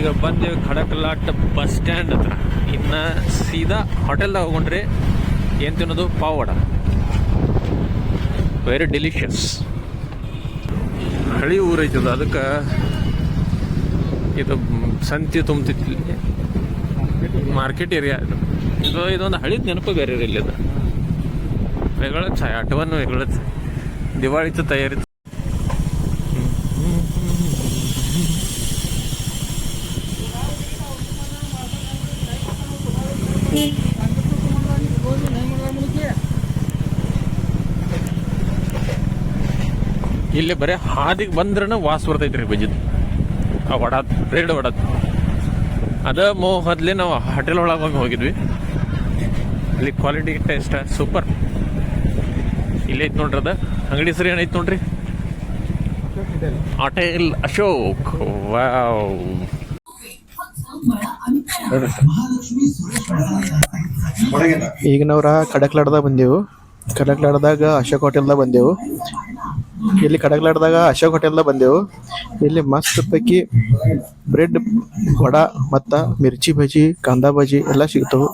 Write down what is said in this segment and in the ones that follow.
ಈಗ ಬಂದೇವಿ ಖಡಕ್ಲಾಟ್ bus stand ಹತ್ರ. ಇನ್ನು ಸೀದಾ ಹೋಟೆಲ್ದಾಗ ಹೋಗೊಂಡ್ರೆ ಏನು ತಿನ್ನೋದು? Pav vada, very delicious. ಹಳಿ ಊರೈತದ, ಅದಕ್ಕೆ ಇದು ಸಂತಿ ತುಂಬ್ತಿತ್ತು. ಮಾರ್ಕೆಟ್ ಏರಿಯಾ ಇದೊಂದು ಹಳಿದ ನೆನಪು ಬೇರೆ ಇಲ್ಲಿ. ಅದು वेगळंच आहे, आठवण वेगळंच. दिवाळीचं तयारी. ಇಲ್ಲಿ ಬರೀ ಹಾದಿಗೆ ಬಂದ್ರನ ವಾಸ ಬರ್ತೈತ್ರಿ ಬಜ್ಜಿದ್. ಆ ವಡಾದ್, ಬ್ರೆಡ್ ವಡಾದ್ ಅದ ಮೊದಲೇ ನಾವು ಹೋಟೆಲ್ ಒಳಗೆ ಹೋಗಿದ್ವಿ. ಇಲ್ಲಿ ಕ್ವಾಲಿಟಿ ಟೇಸ್ಟ್ ಸೂಪರ್. ಇಲ್ಲೇ ಐತೆ ನೋಡ್ರಿ, ಅದ ಅಂಗಡಿ ಹೆಸರು ಏನೈತೆ ನೋಡ್ರಿ, ಹೋಟೆಲ್ ಅಶೋಕ್. ವಾವ್. ಈಗ ನಾವ್ರ ಕಡಕ್ಲಾಡ್ದಾಗ ಬಂದೆವು. ಕಡಕ್ಲಾಡ್ದಾಗ ಅಶೋಕ್ ಹೋಟೆಲ್ದಾಗ ಬಂದೆವು. ಇಲ್ಲಿ ಕಡಕ್ಲಾಡ್ದಾಗ ಅಶೋಕ್ ಹೋಟೆಲ್ದಾಗ ಬಂದೆವು. ಇಲ್ಲಿ ಮಸ್ತ್ ಪೈಕಿ ಬ್ರೆಡ್ ವಡ ಮತ್ತು ಮಿರ್ಚಿ ಬಜ್ಜಿ, ಕಾಂದಾ ಬಜ್ಜಿ ಎಲ್ಲ ಸಿಗ್ತವೆ.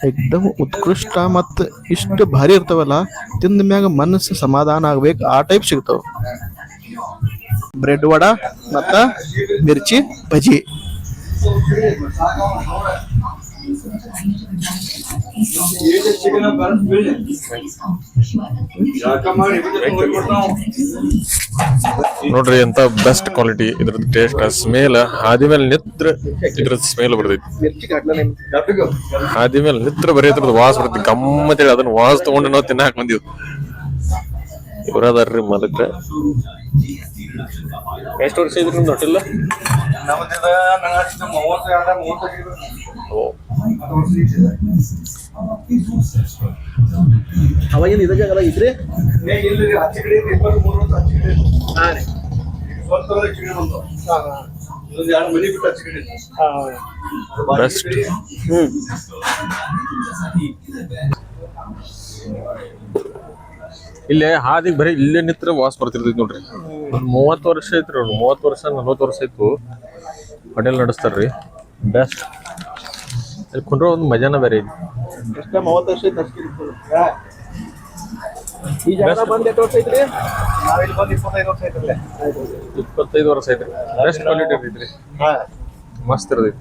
ಏಕ್ದಮ್ ಉತ್ಕೃಷ್ಟ ಮತ್ತು ಇಷ್ಟು ಭಾರಿ ಇರ್ತಾವಲ್ಲ, ತಿಂದ ಮ್ಯಾಗ ಮನಸ್ಸು ಸಮಾಧಾನ ಆಗ್ಬೇಕು ಆ ಟೈಪ್ ಸಿಗ್ತವೆ. ಬ್ರೆಡ್ ವಡ ಮತ್ತು ಮಿರ್ಚಿ ಬಜ್ಜಿ. ನೋಡ್ರಿ ಎಂತ ಬೆಸ್ಟ್ ಕ್ವಾಲಿಟಿ ಇದ್ರದ್ದು ಟೇಸ್ಟ್. ಸ್ಮೇಲ್ ಹಾದಿ ಮೇಲೆ ನಿತ್ರ ಇದ್ರದ್ದು ಸ್ಮೇಲ್ ಬರ್ತೈತಿ. ಹಾದಿ ಮೇಲೆ ನಿತ್ರ ಬರೀ ಇದ್ರದ್ದು ವಾಸ ಬರ್ತೈತಿ ಗಮ್ಮತ್ತೇಳಿ. ಅದನ್ನ ವಾಸ ತಗೊಂಡು ನಾವು ತಿನ್ನಾಕ ಬಂದಿವ್. ಇವರದಾರ್ರಿ ಮದಕ್ಕ. ಎಷ್ಟು ವರ್ಷ ಇದ್ರಿ ನಿಮ್ದು ಹೋಟೆಲ್? ಅವಾಗೇನು ಇದ ಜಾಗ ಇದ್ರಿ? ಬೆಸ್ಟ್. ಇಲ್ಲೇ ಹಾದಿಗೆ ಬರೀ ಇಲ್ಲೇ ನಿತ್ರ ವಾಸ ಬರ್ತಿರ್ತೈತಿ ನೋಡ್ರಿ. ಒಂದು 30 ವರ್ಷ ಐತ್ರಿ, 30 ವರ್ಷ 40 ವರ್ಷ ಆಯ್ತು ಹೋಟೆಲ್ ನಡೆಸ್ತಾರ್ರಿ. ಬೆಸ್ಟ್. ಇಲ್ಲಿ ಕುಂಡ್ರ ಒಂದು ಮಜಾನ ಬೇರೆ ಐತಿ. 30 ವರ್ಷ ಈ ಜಾಗ ಬಂದ್ ಎಷ್ಟು ವರ್ಷ ಐತ್ರಿ? ನಾವಿಲ್ಲಿ ಬಂದು 25 ವರ್ಷ ಐತ್ರಿ. 25 ವರ್ಷ ಐತ್ರಿ. ಬೆಸ್ಟ್ ಕ್ವಾಲಿಟಿ ಐತ್ರಿ, ಮಸ್ತ್ ಇರ್ತೈತಿ.